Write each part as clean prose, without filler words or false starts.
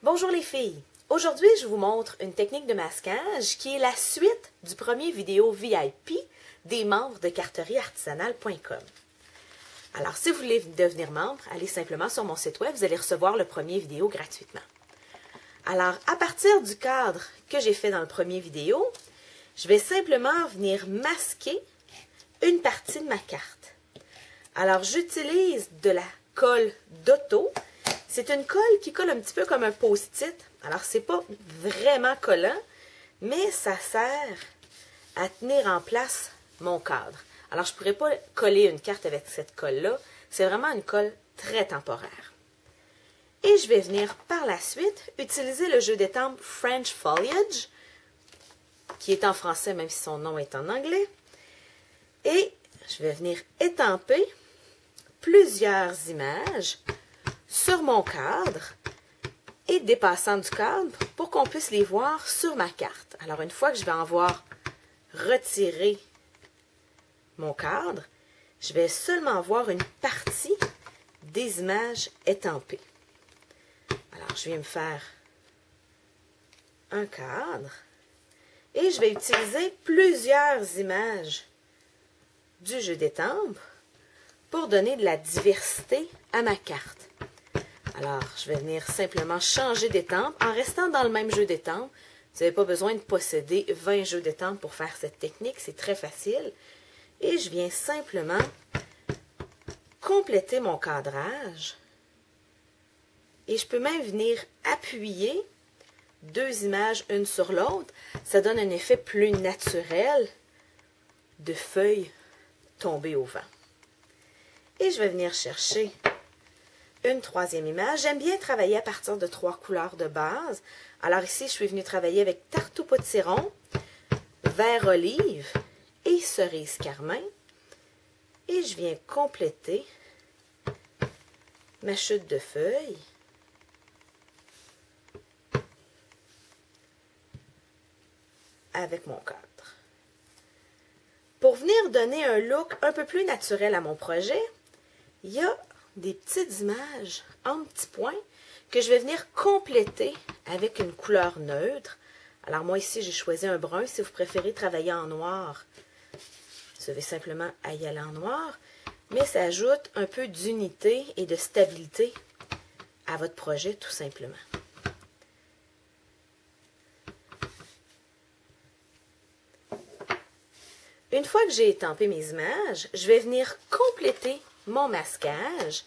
Bonjour les filles! Aujourd'hui, je vous montre une technique de masquage qui est la suite du premier vidéo VIP des membres de carterieartisanale.com. Alors, si vous voulez devenir membre, allez simplement sur mon site web, vous allez recevoir le premier vidéo gratuitement. Alors, à partir du cadre que j'ai fait dans le premier vidéo, je vais simplement venir masquer une partie de ma carte. Alors, j'utilise de la colle d'auto. C'est une colle qui colle un petit peu comme un post-it. Alors, c'est pas vraiment collant, mais ça sert à tenir en place mon cadre. Alors, je ne pourrais pas coller une carte avec cette colle-là. C'est vraiment une colle très temporaire. Et je vais venir par la suite utiliser le jeu d'étampes French Foliage, qui est en français même si son nom est en anglais. Et je vais venir étamper plusieurs images sur mon cadre et dépassant du cadre pour qu'on puisse les voir sur ma carte. Alors, une fois que je vais avoir retiré mon cadre, je vais seulement voir une partie des images étampées. Alors, je viens me faire un cadre et je vais utiliser plusieurs images du jeu d'étampes pour donner de la diversité à ma carte. Alors, je vais venir simplement changer d'étampe en restant dans le même jeu d'étampes. Vous n'avez pas besoin de posséder 20 jeux d'étampes pour faire cette technique, c'est très facile. Et je viens simplement compléter mon cadrage. Et je peux même venir appuyer deux images une sur l'autre. Ça donne un effet plus naturel de feuilles tombées au vent. Et je vais venir chercher une troisième image. J'aime bien travailler à partir de 3 couleurs de base. Alors ici, je suis venue travailler avec Tartou Potiron, Vert Olive et Cerise Carmin. Et je viens compléter ma chute de feuilles avec mon cadre. Pour venir donner un look un peu plus naturel à mon projet, il y a des petites images en petits points que je vais venir compléter avec une couleur neutre. Alors moi ici, j'ai choisi un brun. Si vous préférez travailler en noir, vous avez simplement à y aller en noir. Mais ça ajoute un peu d'unité et de stabilité à votre projet, tout simplement. Une fois que j'ai étampé mes images, je vais venir compléter mon masquage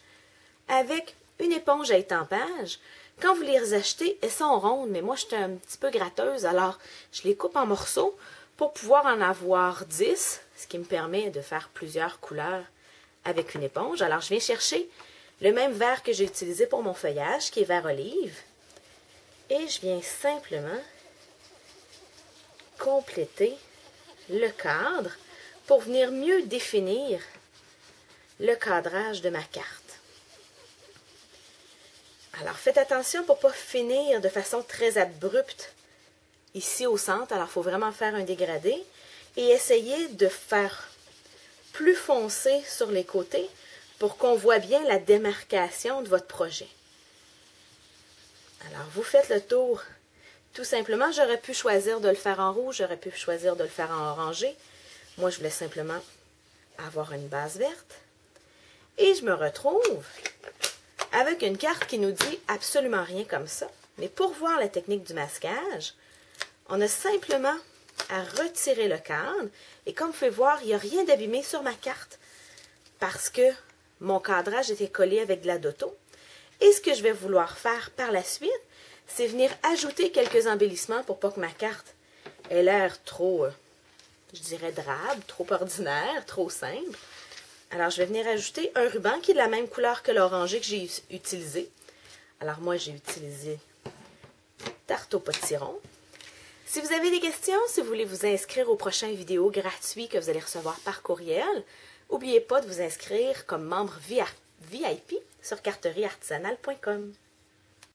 avec une éponge à étampage. Quand vous les achetez, elles sont rondes, mais moi, je suis un petit peu gratteuse, alors je les coupe en morceaux pour pouvoir en avoir 10, ce qui me permet de faire plusieurs couleurs avec une éponge. Alors, je viens chercher le même vert que j'ai utilisé pour mon feuillage, qui est vert olive, et je viens simplement compléter le cadre pour venir mieux définir le cadrage de ma carte. Alors, faites attention pour ne pas finir de façon très abrupte ici au centre. Alors, il faut vraiment faire un dégradé et essayer de faire plus foncé sur les côtés pour qu'on voit bien la démarcation de votre projet. Alors, vous faites le tour. Tout simplement, j'aurais pu choisir de le faire en rouge, j'aurais pu choisir de le faire en orangé. Moi, je voulais simplement avoir une base verte. Et je me retrouve avec une carte qui nous dit absolument rien comme ça. Mais pour voir la technique du masquage, on a simplement à retirer le cadre. Et comme vous pouvez voir, il n'y a rien d'abîmé sur ma carte parce que mon cadrage était collé avec de la Dotto. Et ce que je vais vouloir faire par la suite, c'est venir ajouter quelques embellissements pour pas que ma carte ait l'air trop, je dirais, drabe, trop ordinaire, trop simple. Alors, je vais venir ajouter un ruban qui est de la même couleur que l'orangé que j'ai utilisé. Alors, moi, j'ai utilisé Tartou Potiron. Si vous avez des questions, si vous voulez vous inscrire aux prochaines vidéos gratuites que vous allez recevoir par courriel, n'oubliez pas de vous inscrire comme membre VIP sur carterieartisanale.com.